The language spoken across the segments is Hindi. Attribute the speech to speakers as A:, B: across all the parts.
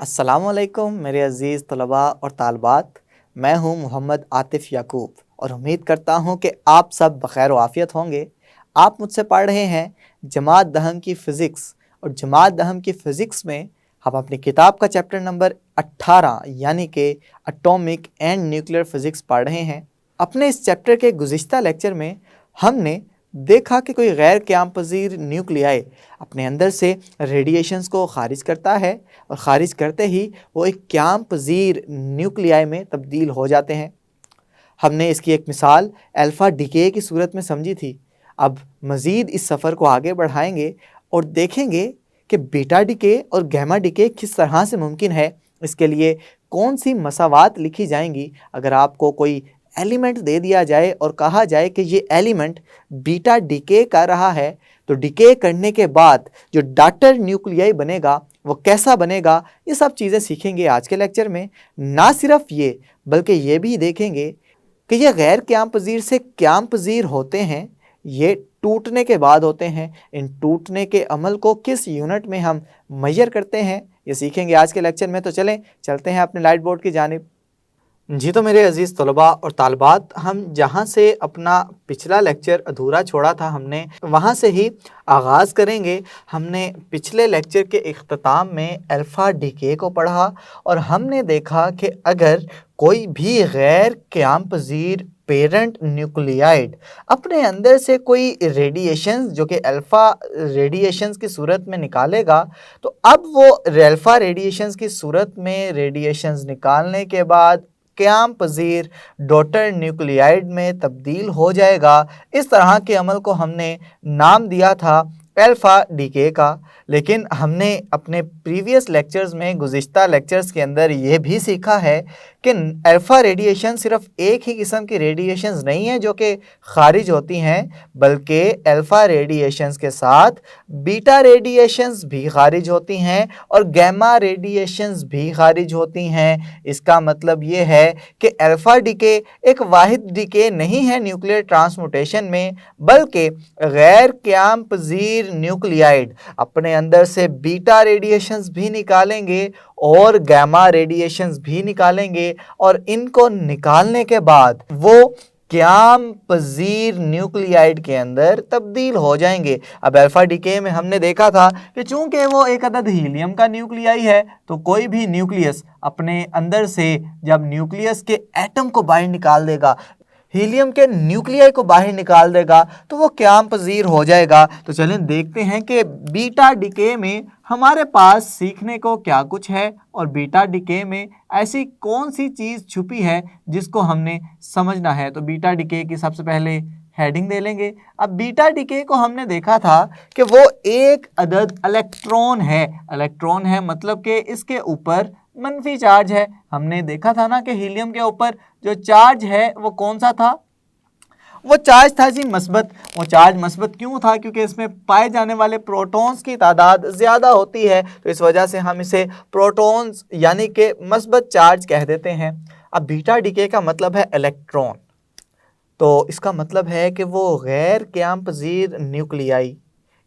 A: अस्सलामुअलैकुम मेरे अज़ीज़ तलबा और तालबात। मैं हूं मोहम्मद आतिफ़ याकूब और उम्मीद करता हूं कि आप सब बख़ैर आफ़ियत होंगे। आप मुझसे पढ़ रहे हैं जमात दहम की फ़िज़िक्स और जमात दहम की फ़िज़िक्स में हम अपनी किताब का चैप्टर नंबर 18 यानी कि एटॉमिक एंड न्यूक्लियर फ़िज़िक्स पढ़ रहे हैं। अपने इस चैप्टर के गुज़िश्ता लेक्चर में हमने देखा कि कोई गैर क़याम पज़ीर न्यूक्लियाई अपने अंदर से रेडिएशंस को ख़ारिज करता है और ख़ारिज करते ही वो एक क़याम पज़ीर न्यूक्लियाई में तब्दील हो जाते हैं। हमने इसकी एक मिसाल अल्फ़ा डिके की सूरत में समझी थी। अब मज़ीद इस सफ़र को आगे बढ़ाएंगे और देखेंगे कि बीटा डिके और गैमा डिके किस तरह से मुमकिन है। इसके लिए कौन सी मसावात लिखी जाएंगी। अगर आपको कोई एलिमेंट दे दिया जाए और कहा जाए कि ये एलिमेंट बीटा डिके कर रहा है, तो डिके करने के बाद जो डॉटर न्यूक्लियाई बनेगा वो कैसा बनेगा, ये सब चीज़ें सीखेंगे आज के लेक्चर में। ना सिर्फ ये बल्कि ये भी देखेंगे कि ये गैर क़याम पज़ीर से क़याम पज़ीर होते हैं, ये टूटने के बाद होते हैं। इन टूटने के अमल को किस यूनिट में हम मेजर करते हैं, ये सीखेंगे आज के लेक्चर में। तो चलते हैं अपने लाइट बोर्ड की जानिब। जी तो मेरे अज़ीज़ तलबा और तालबात, हम जहाँ से अपना पिछला लेक्चर अधूरा छोड़ा था हमने वहाँ से ही आगाज़ करेंगे। हमने पिछले लेक्चर के इख्तिताम में अल्फ़ा डिके को पढ़ा और हमने देखा कि अगर कोई भी गैर क़याम पज़ीर पेरेंट न्यूक्लियाइड अपने अंदर से कोई रेडिएशंस जो कि अल्फ़ा रेडिएशंस की सूरत में निकालेगा, तो अब वो अल्फ़ा रेडिएशंस की सूरत में रेडिएशंस निकालने के बाद क़याम पज़ीर डॉटर न्यूक्लियाइड में तब्दील हो जाएगा। इस तरह के अमल को हमने नाम दिया था अल्फ़ा डिके का। लेकिन हमने अपने प्रीवियस लेक्चर्स में गुज़िश्ता लेक्चर्स के अंदर ये भी सीखा है कि अल्फ़ा रेडिएशन सिर्फ एक ही किस्म की रेडिएशंस नहीं है जो कि ख़ारिज होती हैं, बल्कि अल्फ़ा रेडिएशंस के साथ बीटा रेडिएशंस भी ख़ारिज होती हैं और गैमा रेडिएशंस भी ख़ारिज होती हैं। इसका मतलब ये है कि अल्फ़ा डिके एक वाहिद डिके नहीं है न्यूक्लियर ट्रांसम्यूटेशन में, बल्कि गैर क़याम पज़ीर न्यूक्लियाइड अपने अंदर से बीटा रेडिएशंस भी निकालेंगे और गैमा रेडिएशंस भी निकालेंगे और इनको निकालने के बाद वो क़याम पज़ीर न्यूक्लियाइड के अंदर तब्दील हो जाएंगे। अब अल्फ़ा डिके में हमने देखा था कि चूंकि वो एक अदद हीलियम का न्यूक्लियाई है, तो कोई भी न्यूक्लियस अपने अंदर से जब न्यूक्लियस के एटम को बाहर निकाल देगा, हीलियम के न्यूक्लियाई को बाहर निकाल देगा, तो वो क़याम पज़ीर हो जाएगा। तो चलें देखते हैं कि बीटा डिके में हमारे पास सीखने को क्या कुछ है और बीटा डिके में ऐसी कौन सी चीज़ छुपी है जिसको हमने समझना है। तो बीटा डिके की सबसे पहले हेडिंग दे लेंगे। अब बीटा डिके को हमने देखा था कि वो एक अदद इलेक्ट्रॉन है। इलेक्ट्रॉन है मतलब कि इसके ऊपर मनफी चार्ज है। हमने देखा था ना कि हीलियम के ऊपर जो चार्ज है वो कौन सा था, वो चार्ज था जी मस्बत। वो चार्ज मस्बत क्यों था? क्योंकि इसमें पाए जाने वाले प्रोटॉन्स की तादाद ज़्यादा होती है, तो इस वजह से हम इसे प्रोटॉन्स यानी कि मस्बत चार्ज कह देते हैं। अब बीटा डिके का मतलब है इलेक्ट्रॉन, तो इसका मतलब है कि वो गैर क़याम पज़ीर न्यूक्लियाई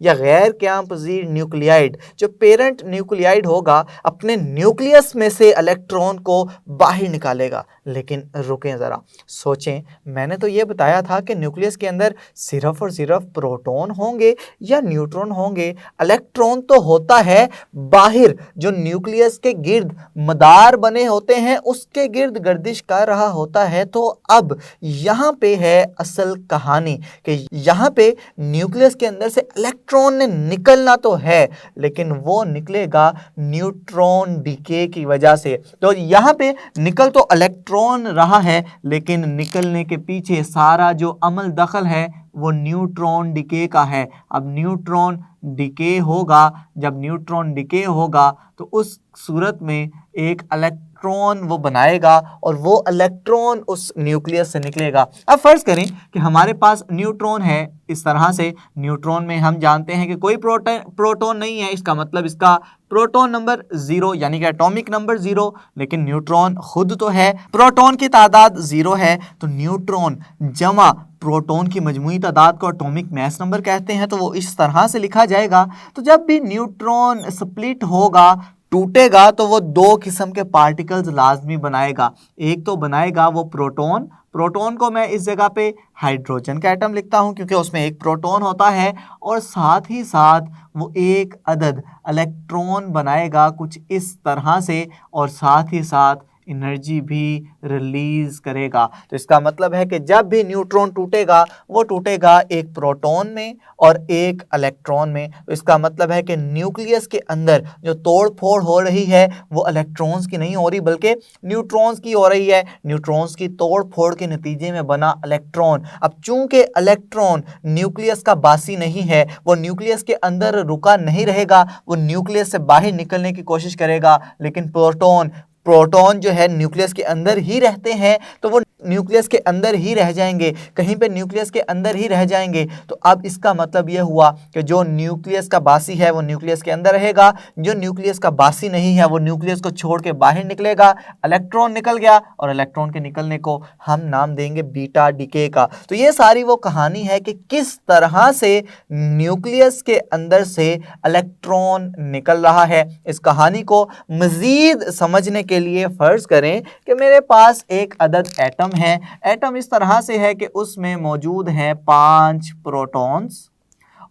A: या गैर क़याम पज़ीर न्यूक्लियाइड जो पेरेंट न्यूक्लियाइड होगा अपने न्यूक्लियस में से इलेक्ट्रॉन को बाहर निकालेगा। लेकिन रुकें ज़रा, सोचें, मैंने तो ये बताया था कि न्यूक्लियस के अंदर सिर्फ और सिर्फ प्रोटॉन होंगे या न्यूट्रॉन होंगे। इलेक्ट्रॉन तो होता है बाहर, जो न्यूक्लियस के गिर्द मदार बने होते हैं उसके गिर्द गर्दिश कर रहा होता है। तो अब यहाँ पे है असल कहानी कि यहाँ पे न्यूक्लियस के अंदर से इलेक्ट्रॉन ने निकलना तो है, लेकिन वो निकलेगा न्यूट्रॉन डिके की वजह से। तो यहाँ पे निकल तो इलेक्ट्रॉन रहा है, लेकिन निकलने के पीछे सारा जो अमल दखल है वो न्यूट्रॉन डिके का है। अब न्यूट्रॉन डिके होगा, जब न्यूट्रॉन डिके होगा तो उस सूरत में एक इलेक्ट्रॉन वो बनाएगा और वो इलेक्ट्रॉन उस न्यूक्लियस से निकलेगा। अब फ़र्ज़ करें कि हमारे पास न्यूट्रॉन है। इस तरह से न्यूट्रॉन में हम जानते हैं कि कोई प्रोटॉन नहीं है, इसका मतलब इसका प्रोटॉन नंबर 0 यानी कि एटॉमिक नंबर 0, लेकिन न्यूट्रॉन खुद तो है, प्रोटॉन की तादाद 0 है, तो न्यूट्रॉन जमा प्रोटॉन की मजमूई तादाद को एटॉमिक मास नंबर कहते हैं। तो वो इस तरह से लिखा जाएगा। तो जब भी न्यूट्रॉन स्प्लिट होगा, टूटेगा तो वो दो किस्म के पार्टिकल्स लाजमी बनाएगा। एक तो बनाएगा वो प्रोटॉन, प्रोटॉन को मैं इस जगह पे हाइड्रोजन का एटम लिखता हूँ क्योंकि उसमें एक प्रोटॉन होता है, और साथ ही साथ वो एक अदद इलेक्ट्रॉन बनाएगा कुछ इस तरह से, और साथ ही साथ एनर्जी भी रिलीज करेगा। तो इसका मतलब है कि जब भी न्यूट्रॉन टूटेगा वो टूटेगा एक प्रोटॉन में और एक इलेक्ट्रॉन में। तो इसका मतलब है कि न्यूक्लियस के अंदर जो तोड़ फोड़ हो रही है वो इलेक्ट्रॉन्स की नहीं हो रही बल्कि न्यूट्रॉन्स की हो रही है। न्यूट्रॉन्स की तोड़ फोड़ के नतीजे में बना इलेक्ट्रॉन। अब चूंकि इलेक्ट्रॉन न्यूक्लियस का बासी नहीं है, वो न्यूक्लियस के अंदर रुका नहीं रहेगा, वो न्यूक्लियस से बाहर निकलने की कोशिश करेगा। लेकिन प्रोटॉन प्रोटॉन जो है न्यूक्लियस के अंदर ही रहते हैं, तो वो न्यूक्लियस के अंदर ही रह जाएंगे, कहीं पे न्यूक्लियस के अंदर ही रह जाएंगे। तो अब इसका मतलब यह हुआ कि जो न्यूक्लियस का बासी है वो न्यूक्लियस के अंदर रहेगा, जो न्यूक्लियस का बासी नहीं है वो न्यूक्लियस को छोड़ के बाहर निकलेगा। इलेक्ट्रॉन निकल गया और इलेक्ट्रॉन के निकलने को हम नाम देंगे बीटा डिके का। तो ये सारी वो कहानी है कि किस तरह से न्यूक्लियस के अंदर से इलेक्ट्रॉन निकल रहा है। इस कहानी को मजीद समझने के लिए फर्ज करें कि मेरे पास एक अदद एटम है। एटम इस तरह से है कि उसमें मौजूद है 5 प्रोटॉन्स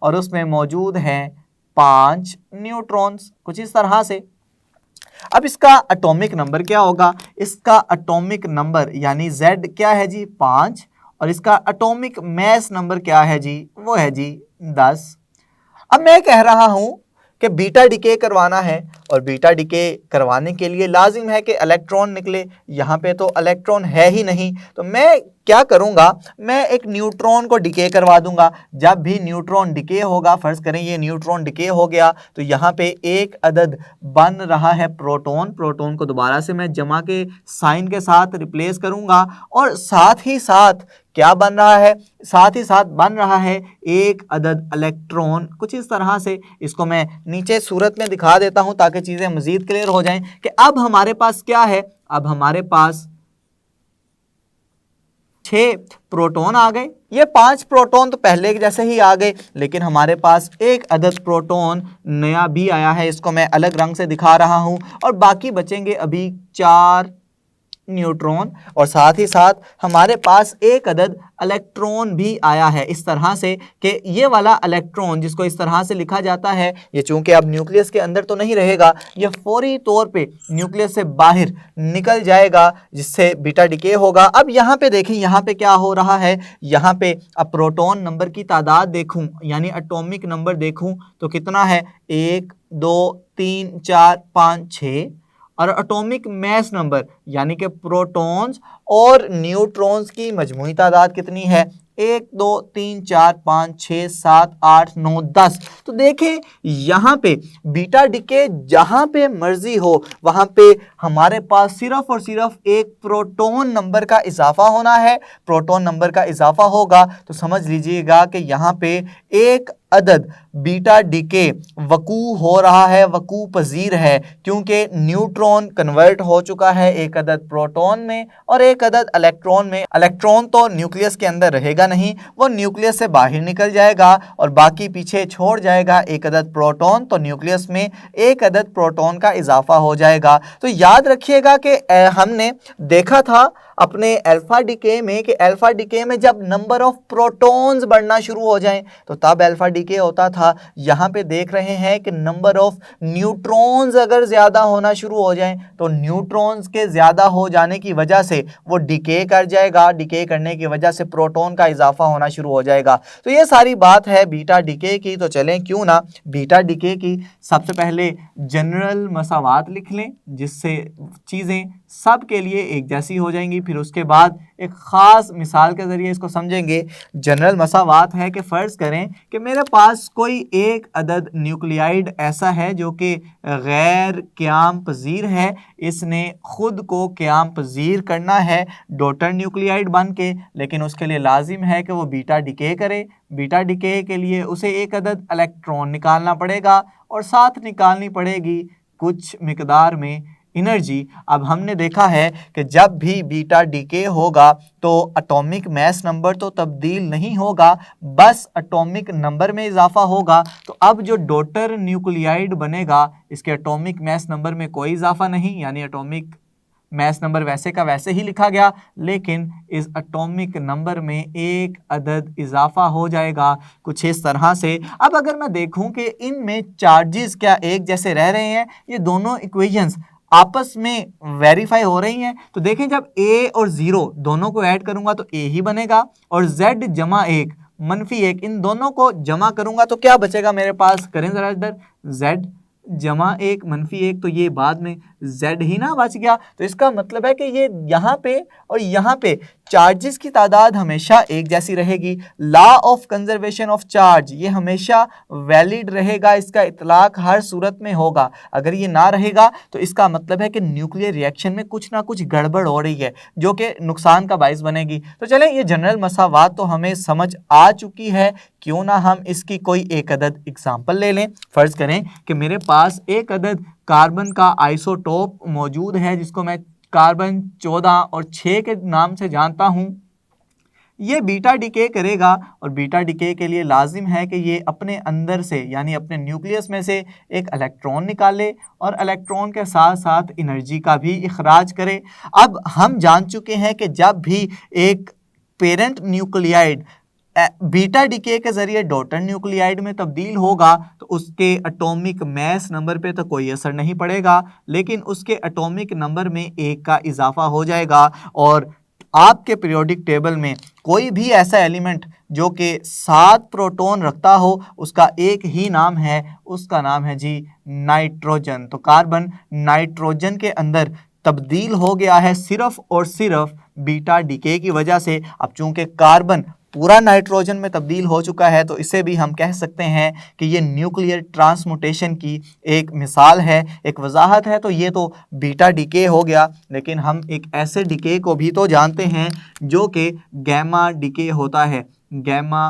A: और उसमें मौजूद है 5 न्यूट्रॉन्स, कुछ इस तरह से। अब इसका एटॉमिक नंबर क्या होगा? इसका एटॉमिक नंबर यानी Z क्या है जी? 5। और इसका एटॉमिक मास नंबर क्या है जी? वो है जी 10। अब मैं कह रहा हूं कि बीटा डिके करवाना है, और बीटा डिके करवाने के लिए लाजिम है कि इलेक्ट्रॉन निकले। यहाँ पे तो इलेक्ट्रॉन है ही नहीं, तो मैं क्या करूँगा, मैं एक न्यूट्रॉन को डिके करवा दूंगा। जब भी न्यूट्रॉन डिके होगा, फ़र्ज़ करें ये न्यूट्रॉन डिके हो गया, तो यहाँ पे एक अदद बन रहा है प्रोटॉन। प्रोटॉन को दोबारा से मैं जमा के साइन के साथ रिप्लेस करूँगा, और साथ ही साथ क्या बन रहा है? साथ ही साथ बन रहा है एक अदद इलेक्ट्रॉन, कुछ इस तरह से। इसको मैं नीचे सूरत में दिखा देता हूं ताकि चीज़ें मज़ीद क्लियर हो जाएं कि अब हमारे पास क्या है। अब हमारे पास 6 प्रोटॉन आ गए। ये 5 प्रोटॉन तो पहले के जैसे ही आ गए, लेकिन हमारे पास एक अदद प्रोटॉन नया भी आया है। इसको मैं अलग रंग से दिखा रहा हूं, और बाकी बचेंगे अभी 4 न्यूट्रॉन, और साथ ही साथ हमारे पास एक अदद इलेक्ट्रॉन भी आया है। इस तरह से कि ये वाला इलेक्ट्रॉन जिसको इस तरह से लिखा जाता है, ये चूंकि अब न्यूक्लियस के अंदर तो नहीं रहेगा, ये फौरी तौर पे न्यूक्लियस से बाहर निकल जाएगा, जिससे बीटा डिके होगा। अब यहाँ पे देखें, यहाँ पे क्या हो रहा है। यहाँ पे अब प्रोटॉन नंबर की तादाद देखूं, यानी एटॉमिक नंबर देखूं तो कितना है? 1 2 3 4 5 6। और एटॉमिक मास नंबर यानी कि प्रोटॉन्स और न्यूट्रॉन्स की मजमूई तादाद कितनी है? 1 2 3 4 5 6 7 8 9 10। तो देखें यहाँ पे बीटा डिके जहाँ पे मर्जी हो वहाँ पे हमारे पास सिर्फ और सिर्फ एक प्रोटॉन नंबर का इजाफा होना है। प्रोटॉन नंबर का इजाफा होगा तो समझ लीजिएगा कि यहाँ पे एक अदद बीटा डिके वकू हो रहा है, वकू पजीर है, क्योंकि न्यूट्रॉन कन्वर्ट हो चुका है एक अदद प्रोटॉन में और एक अदद इलेक्ट्रॉन में। इलेक्ट्रॉन तो न्यूक्लियस के अंदर रहेगा नहीं, वो न्यूक्लियस से बाहर निकल जाएगा और बाकी पीछे छोड़ जाएगा एक अदद प्रोटॉन। तो न्यूक्लियस में एक अदद प्रोटॉन का इजाफा हो जाएगा। तो याद रखिएगा कि हमने देखा था अपने अल्फा डिके में कि अल्फा डिके में जब नंबर ऑफ प्रोटॉन्स बढ़ना शुरू हो जाएं तो तब अल्फा डिके होता था। यहाँ पे देख रहे हैं कि नंबर ऑफ न्यूट्रॉन्स अगर ज़्यादा होना शुरू हो जाएं तो न्यूट्रॉन्स के ज़्यादा हो जाने की वजह से वो डिके कर जाएगा। डिके करने की वजह से प्रोटॉन का इजाफा होना शुरू हो जाएगा। तो ये सारी बात है बीटा डिके की। तो चलें क्यों ना बीटा डिके की सबसे पहले जनरल मसावात लिख लें, जिससे चीज़ें सब के लिए एक जैसी हो जाएंगी। फिर उसके बाद एक ख़ास मिसाल के ज़रिए इसको समझेंगे। जनरल मसावात है कि फ़र्ज़ करें कि मेरे पास कोई एक अदद न्यूक्लियाइड ऐसा है जो कि गैर क़याम पज़ीर है, इसने ख़ुद को क़याम पज़ीर करना है डॉटर न्यूक्लियाइड बन के, लेकिन उसके लिए लाजिम है कि वो बीटा डिके करे। बीटा डिके के लिए उसे एक अदद इलेक्ट्रॉन निकालना पड़ेगा और साथ निकालनी पड़ेगी कुछ मिकदार में एनर्जी। अब हमने देखा है कि जब भी बीटा डीके होगा तो एटॉमिक मास नंबर तो तब्दील नहीं होगा, बस एटॉमिक नंबर में इजाफा होगा। तो अब जो डॉटर न्यूक्लियाइड बनेगा इसके एटॉमिक मास नंबर में कोई इजाफा नहीं, यानी एटॉमिक मास नंबर वैसे का वैसे ही लिखा गया, लेकिन इस एटॉमिक नंबर में एक अदद इजाफा हो जाएगा कुछ इस तरह से। अब अगर मैं देखूं कि इनमें चार्जेस क्या एक जैसे रह रहे हैं, ये दोनों इक्वेशंस आपस में वेरीफाई हो रही हैं, तो देखें जब a और 0 दोनों को ऐड करूंगा तो a ही बनेगा, और z जमा 1 मनफी 1 इन दोनों को जमा करूंगा तो क्या बचेगा मेरे पास, करें जरा इधर, z जमा 1 मनफी 1, तो ये बाद में z ही ना बच गया। तो इसका मतलब है कि ये यहाँ पे और यहाँ पे चार्जेस की तादाद हमेशा एक जैसी रहेगी। Law of conservation of charge ये हमेशा वैलिड रहेगा, इसका इतलाक हर सूरत में होगा। अगर ये ना रहेगा तो इसका मतलब है कि न्यूक्लियर रिएक्शन में कुछ ना कुछ गड़बड़ हो रही है जो कि नुकसान का बाइस बनेगी। तो चलें, ये जनरल मसावात तो हमें समझ आ चुकी है, क्यों ना हम इसकी कोई एक अदद एग्जाम्पल ले लें। फर्ज करें कि मेरे पास एक अदद कार्बन का आइसोटोप मौजूद है जिसको मैं कार्बन 14 और 6 के नाम से जानता हूं। ये बीटा डिके करेगा और बीटा डिके के लिए लाजिम है कि ये अपने अंदर से यानी अपने न्यूक्लियस में से एक इलेक्ट्रॉन निकाले और इलेक्ट्रॉन के साथ साथ एनर्जी का भी इखराज करे। अब हम जान चुके हैं कि जब भी एक पेरेंट न्यूक्लियाइड बीटा डीके के जरिए डॉटर न्यूक्लियाइड में तब्दील होगा तो उसके एटॉमिक मास नंबर पे तो कोई असर नहीं पड़ेगा, लेकिन उसके एटॉमिक नंबर में एक का इजाफा हो जाएगा। और आपके पीरियोडिक टेबल में कोई भी ऐसा एलिमेंट जो कि 7 प्रोटॉन रखता हो उसका एक ही नाम है, उसका नाम है जी नाइट्रोजन। तो कार्बन नाइट्रोजन के अंदर तब्दील हो गया है सिर्फ और सिर्फ बीटा डीके की वजह से। अब चूंकि कार्बन पूरा नाइट्रोजन में तब्दील हो चुका है तो इसे भी हम कह सकते हैं कि ये न्यूक्लियर ट्रांसमुटेशन की एक मिसाल है, एक वजाहत है। तो ये तो बीटा डीके हो गया, लेकिन हम एक ऐसे डीके को भी तो जानते हैं जो कि गैमा डीके होता है, गैमा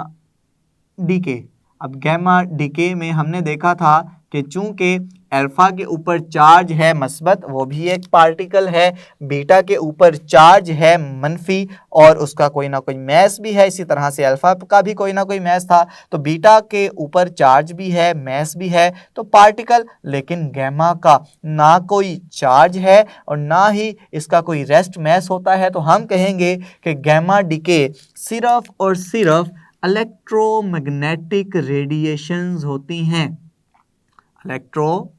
A: डीके। अब गैमा डीके में हमने देखा था कि चूंकि अल्फा के ऊपर चार्ज है मस्बत, वो भी एक पार्टिकल है, बीटा के ऊपर चार्ज है मनफी और उसका कोई ना कोई मैस भी है, इसी तरह से अल्फा का भी कोई ना कोई मैस था। तो बीटा के ऊपर चार्ज भी है, मैस भी है, तो पार्टिकल। लेकिन गैमा का ना कोई चार्ज है और ना ही इसका कोई रेस्ट मैस होता है। तो हम कहेंगे कि गैमा डीके सिर्फ और सिर्फ इलेक्ट्रोमैग्नेटिक रेडिएशंस होती हैं, इलेक्ट्रोमैग्नेटिक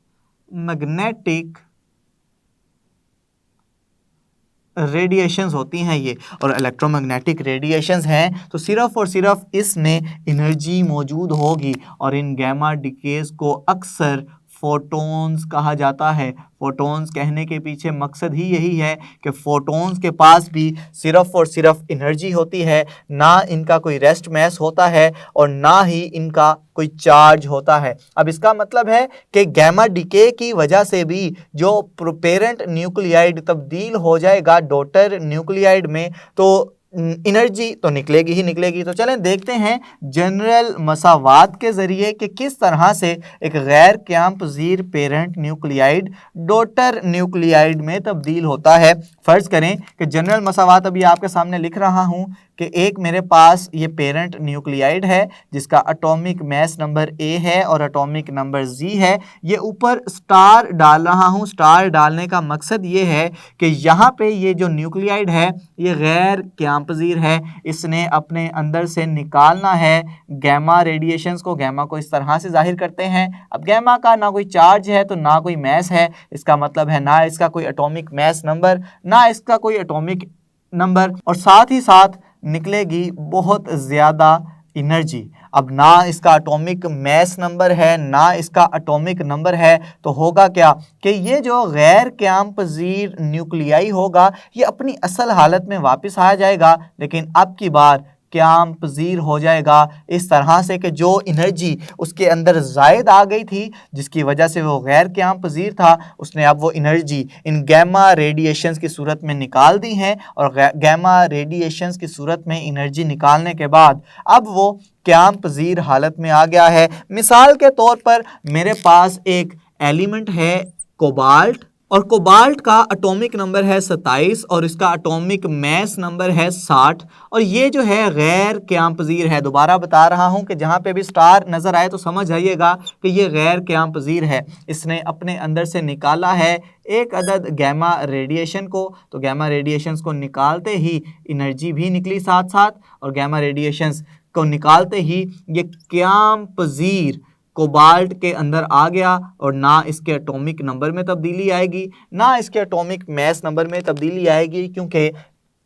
A: रेडिएशंस होती हैं ये। और इलेक्ट्रोमैग्नेटिक रेडिएशंस हैं तो सिर्फ और सिर्फ इसमें एनर्जी मौजूद होगी, और इन गैमा डीकेज को अक्सर फोटॉन्स कहा जाता है। फोटॉन्स कहने के पीछे मकसद ही यही है कि फोटॉन्स के पास भी सिर्फ और सिर्फ एनर्जी होती है, ना इनका कोई रेस्ट मैस होता है और ना ही इनका कोई चार्ज होता है। अब इसका मतलब है कि गैमा डीके की वजह से भी जो पेरेंट न्यूक्लियाइड तब्दील हो जाएगा डॉटर न्यूक्लियाइड में तो एनर्जी तो निकलेगी ही निकलेगी। तो चलें देखते हैं जनरल मसावात के ज़रिए कि किस तरह से एक गैर क़याम पज़ीर पेरेंट न्यूक्लियाइड डॉटर न्यूक्लियाइड में तब्दील होता है। फ़र्ज़ करें कि जनरल मसावात अभी आपके सामने लिख रहा हूँ कि एक मेरे पास ये पेरेंट न्यूक्लियाइड है जिसका एटॉमिक मास नंबर A है और एटॉमिक नंबर Z है। ये ऊपर स्टार डाल रहा हूँ। स्टार डालने का मकसद ये है कि यहाँ पे ये जो न्यूक्लियाइड है ये गैर क़याम पज़ीर है, इसने अपने अंदर से निकालना है गैमा रेडिएशंस को। गैमा को इस तरह से जाहिर करते हैं। अब गैमा का ना कोई चार्ज है तो ना कोई मास है, इसका मतलब है ना इसका कोई एटॉमिक मास नंबर, ना इसका कोई एटॉमिक नंबर, और साथ ही साथ निकलेगी बहुत ज़्यादा एनर्जी। अब ना इसका एटॉमिक मास नंबर है ना इसका एटॉमिक नंबर है, तो होगा क्या कि ये जो गैर क़याम पज़ीर न्यूक्लियाई होगा ये अपनी असल हालत में वापस आ जाएगा, लेकिन अब की बार क़याम पज़ीर हो जाएगा इस तरह से कि जो एनर्जी उसके अंदर ज़ायद आ गई थी जिसकी वजह से वो गैर क़याम पज़ीर था, उसने अब वो एनर्जी इन गैमा रेडिएशंस की सूरत में निकाल दी हैं। और गैमा रेडिएशंस की सूरत में एनर्जी निकालने के बाद अब वो क़याम पज़ीर हालत में आ गया है। मिसाल के तौर पर मेरे पास एक एलिमेंट है कोबाल्ट, और कोबाल्ट का एटॉमिक नंबर है 27 और इसका एटॉमिक मैस नंबर है 60। और ये जो है गैर क़याम पज़ीर है। दोबारा बता रहा हूँ कि जहाँ पे भी स्टार नज़र आए तो समझ जाइएगा कि ये गैर क़याम पज़ीर है। इसने अपने अंदर से निकाला है एक अदद गैमा रेडिएशन को, तो गैमा रेडिएशंस को निकालते ही एनर्जी भी निकली साथ साथ, और गैमा रेडिएशंस को निकालते ही ये क़याम पज़ीर कोबाल्ट के अंदर आ गया, और ना इसके एटॉमिक नंबर में तब्दीली आएगी ना इसके एटॉमिक मैस नंबर में तब्दीली आएगी, क्योंकि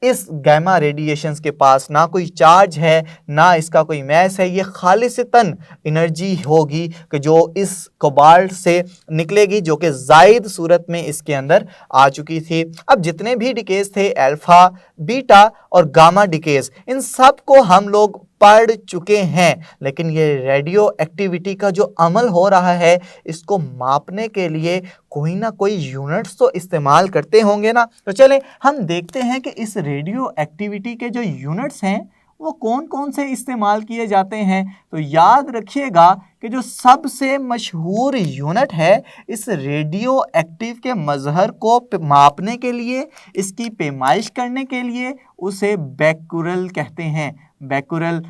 A: इस गैमा रेडिएशंस के पास ना कोई चार्ज है ना इसका कोई मैस है। ये खालिसतन एनर्जी होगी कि जो इस कोबाल्ट से निकलेगी, जो कि ज़ायद सूरत में इसके अंदर आ चुकी थी। अब जितने भी डिकेज थे, अल्फ़ा, बीटा और गामा डिकेज, इन सब को हम लोग पढ़ चुके हैं। लेकिन ये रेडियो एक्टिविटी का जो अमल हो रहा है, इसको मापने के लिए कोई ना कोई यूनिट्स तो इस्तेमाल करते होंगे ना। तो चले हम देखते हैं कि इस रेडियो एक्टिविटी के जो यूनिट्स हैं वो कौन कौन से इस्तेमाल किए जाते हैं। तो याद रखिएगा कि जो सबसे मशहूर यूनिट है इस रेडियो एक्टिव के मज़हर को मापने के लिए, इसकी पैमाइश करने के लिए, उसे बैकुरल कहते हैं। बैकुरल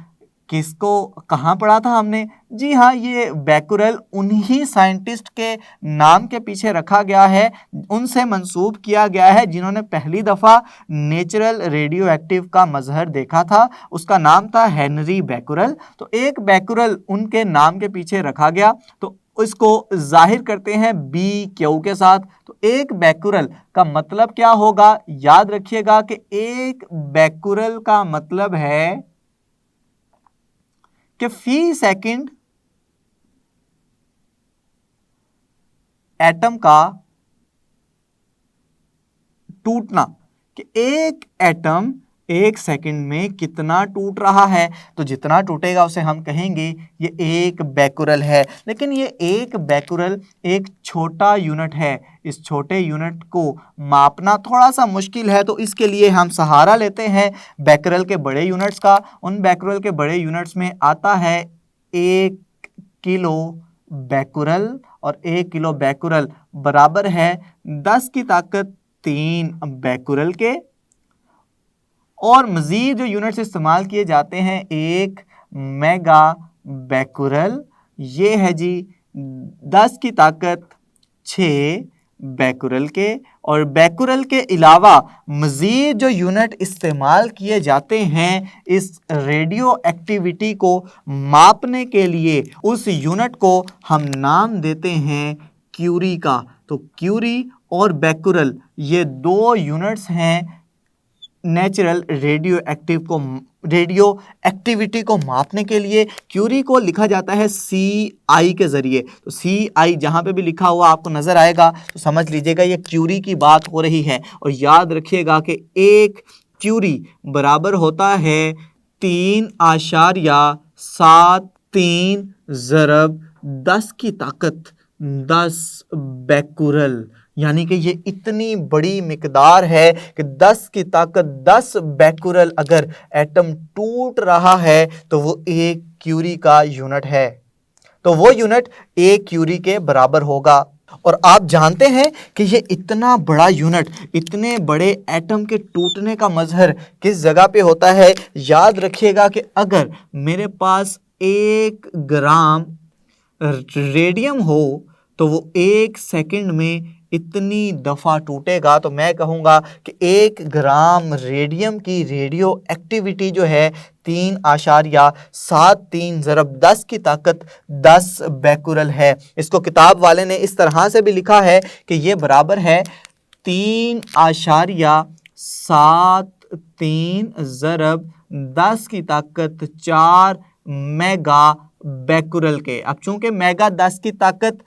A: किसको कहाँ पढ़ा था हमने? जी हाँ, ये बैकुरल उन्हीं साइंटिस्ट के नाम के पीछे रखा गया है, उनसे मंसूब किया गया है जिन्होंने पहली दफ़ा नेचुरल रेडियो एक्टिव का मज़हर देखा था। उसका नाम था हेनरी बैकुरल। तो एक बैकुरल उनके नाम के पीछे रखा गया, तो इसको जाहिर करते हैं BQ के साथ। तो एक बैकुरल का मतलब क्या होगा? याद रखिएगा कि एक बैकुरल का मतलब है कि फी सेकंड एटम का टूटना, कि एक एटम एक सेकंड में कितना टूट रहा है। तो जितना टूटेगा उसे हम कहेंगे ये एक बैकुरल है। लेकिन ये एक बैकुरल एक छोटा यूनिट है, इस छोटे यूनिट को मापना थोड़ा सा मुश्किल है। तो इसके लिए हम सहारा लेते हैं बैकुरल के बड़े यूनिट्स का। उन बैकुरल के बड़े यूनिट्स में आता है 1 किलो बैकुरल, और 1 किलो बैकुरल बराबर है 10 की ताकत 3 बैकुरल के। और मज़ीद जो यूनिट्स इस्तेमाल किए जाते हैं, 1 मेगा बैकुरल, ये है जी 10 की ताकत 6 बैकुरल के। और बैकुरल के अलावा मज़ीद जो यूनिट इस्तेमाल किए जाते हैं इस रेडियो एक्टिविटी को मापने के लिए, उस यूनिट को हम नाम देते हैं क्यूरी का। तो क्यूरी और बैकुरल ये 2 यूनिट्स हैं नेचुरल रेडियो एक्टिविटी को मापने के लिए। क्यूरी को लिखा जाता है CI के ज़रिए। तो CI जहाँ पे भी लिखा हुआ आपको नज़र आएगा तो समझ लीजिएगा ये क्यूरी की बात हो रही है। और याद रखिएगा कि एक क्यूरी बराबर होता है 3.73 ज़रब 10 की ताकत 10 बैकुरल। यानी कि ये इतनी बड़ी मिकदार है कि 10 की ताकत 10 बैकुरल अगर एटम टूट रहा है तो वो एक क्यूरी का यूनिट है। तो वो यूनिट एक क्यूरी के बराबर होगा। और आप जानते हैं कि ये इतना बड़ा यूनिट, इतने बड़े एटम के टूटने का मज़हर किस जगह पे होता है? याद रखिएगा कि अगर मेरे पास 1 ग्राम रेडियम हो तो वो 1 सेकंड में इतनी दफ़ा टूटेगा। तो मैं कहूँगा कि 1 ग्राम रेडियम की रेडियो एक्टिविटी जो है 3.73 ज़रब 10 की ताकत 10 बैकुरल है। इसको किताब वाले ने इस तरह से भी लिखा है कि ये बराबर है 3.73 ज़रब 10 की ताकत 4 मेगा बैकुरल के। अब चूंकि मेगा 10 की ताकत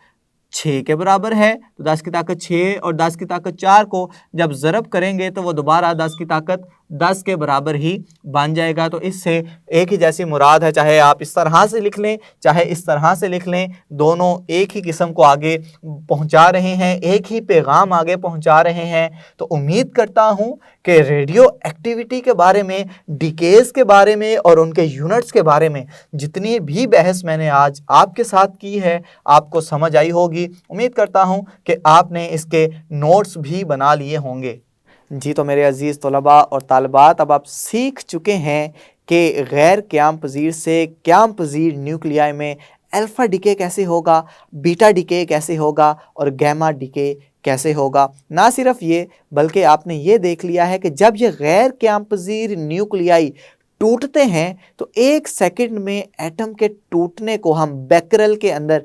A: 6 के बराबर है, तो 10 की ताकत 6 और 10 की ताकत 4 को जब ज़रब करेंगे तो वो दोबारा 10 की ताकत 10 के बराबर ही बन जाएगा। तो इससे एक ही जैसी मुराद है, चाहे आप इस तरह से लिख लें चाहे इस तरह से लिख लें, दोनों एक ही किस्म को आगे पहुंचा रहे हैं, एक ही पैगाम आगे पहुंचा रहे हैं। तो उम्मीद करता हूं कि रेडियो एक्टिविटी के बारे में, डिकेज के बारे में और उनके यूनिट्स के बारे में जितनी भी बहस मैंने आज आपके साथ की है आपको समझ आई होगी। उम्मीद करता हूं कि आपने इसके नोट्स भी बना लिए होंगे। जी तो मेरे अजीज़ तलबा और तालिबात, अब आप सीख चुके हैं कि गैर क़याम पज़ीर से क़याम पज़ीर न्यूक्लियाई में अल्फ़ा डिके कैसे होगा, बीटा डिके कैसे होगा और गैमा डिके कैसे होगा। ना सिर्फ ये बल्कि आपने ये देख लिया है कि जब ये गैर क़याम पज़ीर न्यूक्लियाई टूटते हैं तो 1 सेकंड में एटम के टूटने को हम बैकरल के अंदर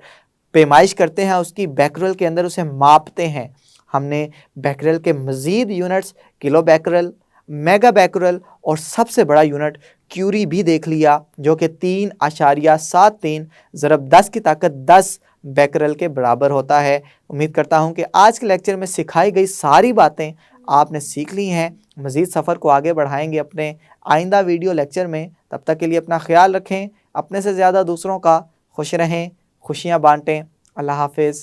A: पैमाइश करते हैं, उसकी बैकरल के अंदर उसे मापते हैं। हमने बैकरल के मज़ीद units kilo Becquerel, mega Becquerel और सबसे बड़ा यूनिट क्यूरी भी देख लिया, जो कि 3.73 ज़रब 10 की ताकत 10 बैकरल के बराबर होता है। उम्मीद करता हूं कि आज के लेक्चर में सिखाई गई सारी बातें आपने सीख ली हैं। मज़ीद सफ़र को आगे बढ़ाएंगे अपने आइंदा वीडियो लेक्चर में। तब तक के लिए अपना ख्याल रखें, अपने से ज़्यादा दूसरों का खुश रहें, खुशियाँ बांटें। अल्लाह हाफ़िज़।